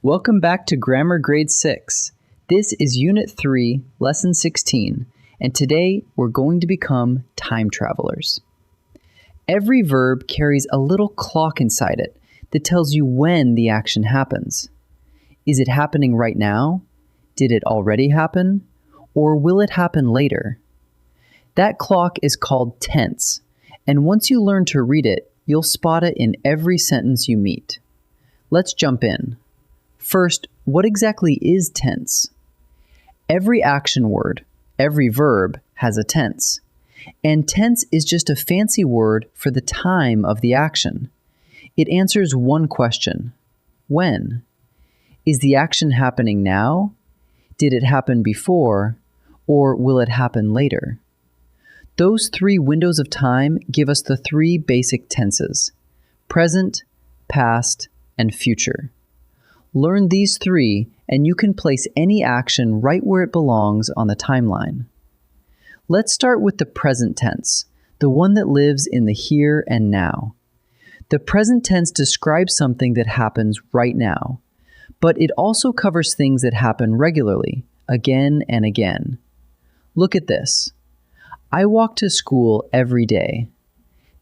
Welcome back to Grammar Grade 6. This is Unit 3, Lesson 16, and today we're going to become time travelers. Every verb carries a little clock inside it that tells you when the action happens. Is it happening right now? Did it already happen? Or will it happen later? That clock is called tense, and once you learn to read it, you'll spot it in every sentence you meet. Let's jump in. First, what exactly is tense? Every action word, every verb, has a tense. And tense is just a fancy word for the time of the action. It answers one question: when? Is the action happening now? Did it happen before? Or will it happen later? Those three windows of time give us the three basic tenses: present, past, and future. Learn these three, and you can place any action right where it belongs on the timeline. Let's start with the present tense, the one that lives in the here and now. The present tense describes something that happens right now, but it also covers things that happen regularly, again and again. Look at this. I walk to school every day.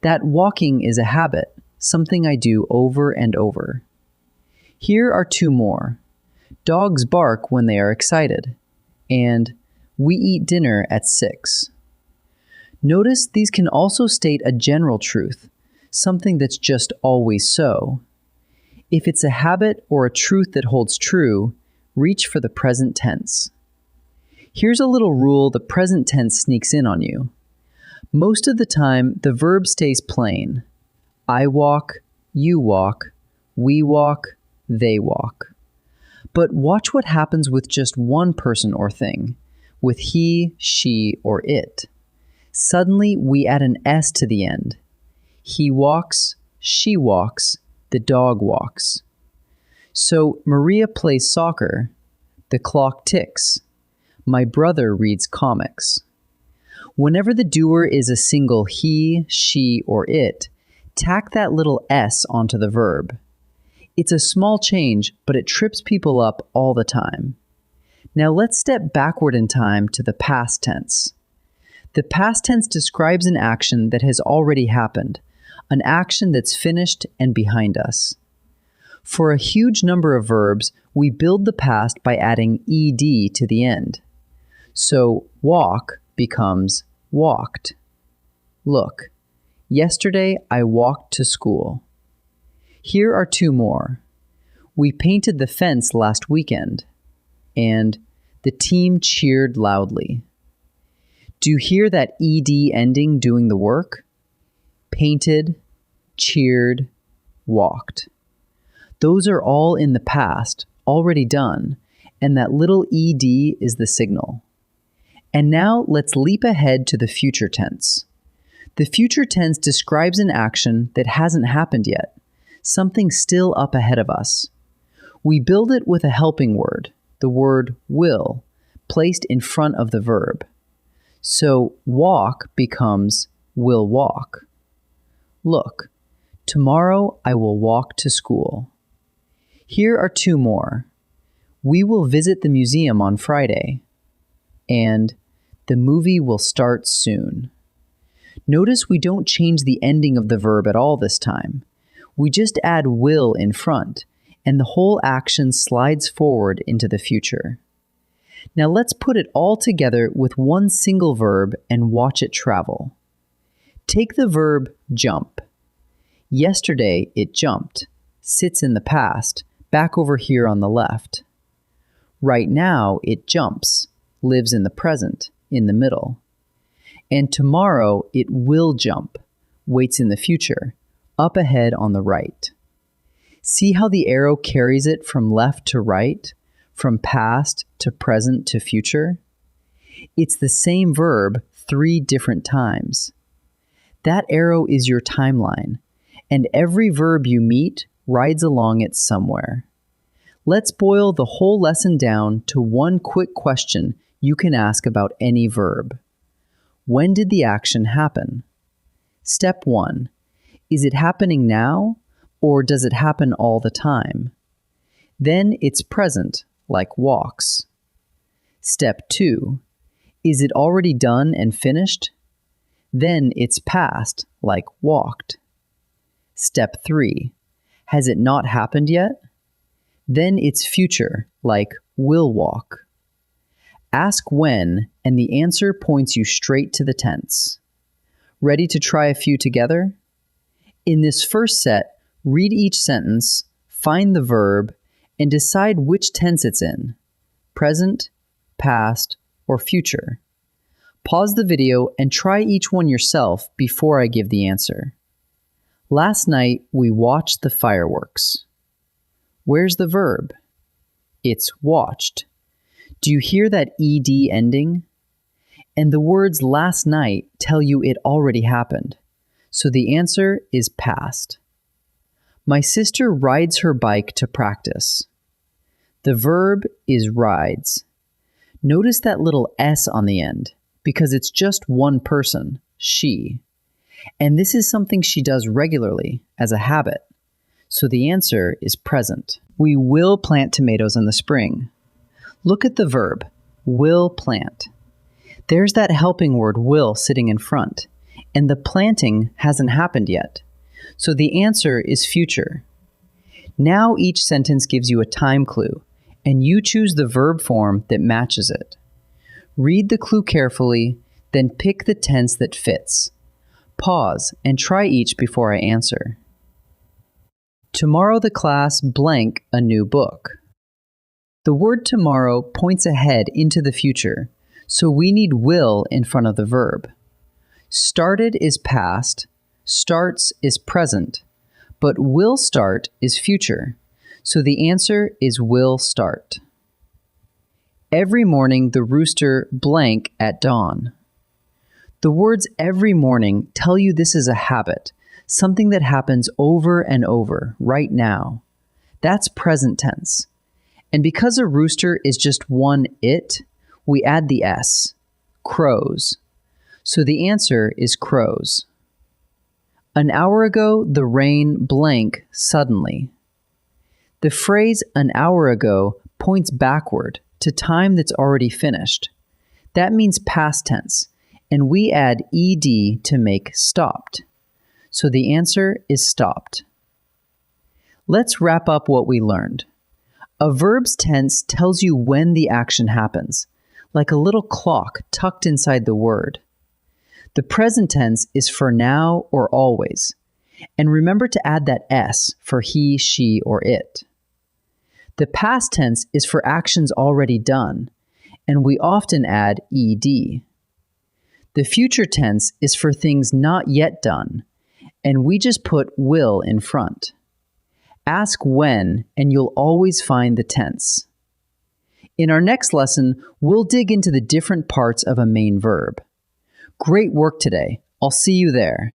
That walking is a habit, something I do over and over. Here are two more. Dogs bark when they are excited, and we eat dinner at 6. Notice these can also state a general truth, something that's just always so. If it's a habit or a truth that holds true, reach for the present tense. Here's a little rule the present tense sneaks in on you. Most of the time, the verb stays plain. I walk, you walk, we walk, they walk. But watch what happens with just one person or thing, with he, she, or it. Suddenly, we add an S to the end. He walks, she walks, the dog walks. So, Maria plays soccer, the clock ticks, my brother reads comics. Whenever the doer is a single he, she, or it, tack that little S onto the verb. It's a small change, but it trips people up all the time. Now let's step backward in time to the past tense. The past tense describes an action that has already happened, an action that's finished and behind us. For a huge number of verbs, we build the past by adding ed to the end. So walk becomes walked. Look, yesterday I walked to school. Here are two more. We painted the fence last weekend, and the team cheered loudly. Do you hear that ed ending doing the work? Painted, cheered, walked. Those are all in the past, already done, and that little ed is the signal. And now let's leap ahead to the future tense. The future tense describes an action that hasn't happened yet, something still up ahead of us. We build it with a helping word, the word will, placed in front of the verb. So walk becomes will walk. Look, tomorrow I will walk to school. Here are two more. We will visit the museum on Friday. And the movie will start soon. Notice we don't change the ending of the verb at all this time. We just add will in front, and the whole action slides forward into the future. Now let's put it all together with one single verb and watch it travel. Take the verb jump. Yesterday it jumped, sits in the past, back over here on the left. Right now it jumps, lives in the present, in the middle. And tomorrow it will jump, waits in the future, up ahead on the right. See how the arrow carries it from left to right, from past to present to future? It's the same verb 3 different times. That arrow is your timeline, and every verb you meet rides along it somewhere. Let's boil the whole lesson down to one quick question you can ask about any verb. When did the action happen? Step 1. Is it happening now, or does it happen all the time? Then it's present, like walks. Step 2. Is it already done and finished? Then it's past, like walked. Step 3. Has it not happened yet? Then it's future, like will walk. Ask when, and the answer points you straight to the tense. Ready to try a few together? In this first set, read each sentence, find the verb, and decide which tense it's in: present, past, or future. Pause the video and try each one yourself before I give the answer. Last night, we watched the fireworks. Where's the verb? It's watched. Do you hear that ed ending? And the words last night tell you it already happened. So the answer is past. My sister rides her bike to practice. The verb is rides. Notice that little S on the end, because it's just one person, she. And this is something she does regularly, as a habit. So the answer is present. We will plant tomatoes in the spring. Look at the verb, will plant. There's that helping word will sitting in front, and the planting hasn't happened yet. So the answer is future. Now each sentence gives you a time clue, and you choose the verb form that matches it. Read the clue carefully, then pick the tense that fits. Pause and try each before I answer. Tomorrow the class blank a new book. The word tomorrow points ahead into the future, so we need will in front of the verb. Started is past, starts is present, but will start is future, so the answer is will start. Every morning the rooster blank at dawn. The words every morning tell you this is a habit, something that happens over and over, right now. That's present tense. And because a rooster is just one it, we add the S, crows. So the answer is crows. An hour ago, the rain blank suddenly. The phrase an hour ago points backward to time that's already finished. That means past tense, and we add ed to make stopped. So the answer is stopped. Let's wrap up what we learned. A verb's tense tells you when the action happens, like a little clock tucked inside the word. The present tense is for now or always, and remember to add that S for he, she, or it. The past tense is for actions already done, and we often add ed. The future tense is for things not yet done, and we just put will in front. Ask when, and you'll always find the tense. In our next lesson, we'll dig into the different parts of a main verb. Great work today. I'll see you there.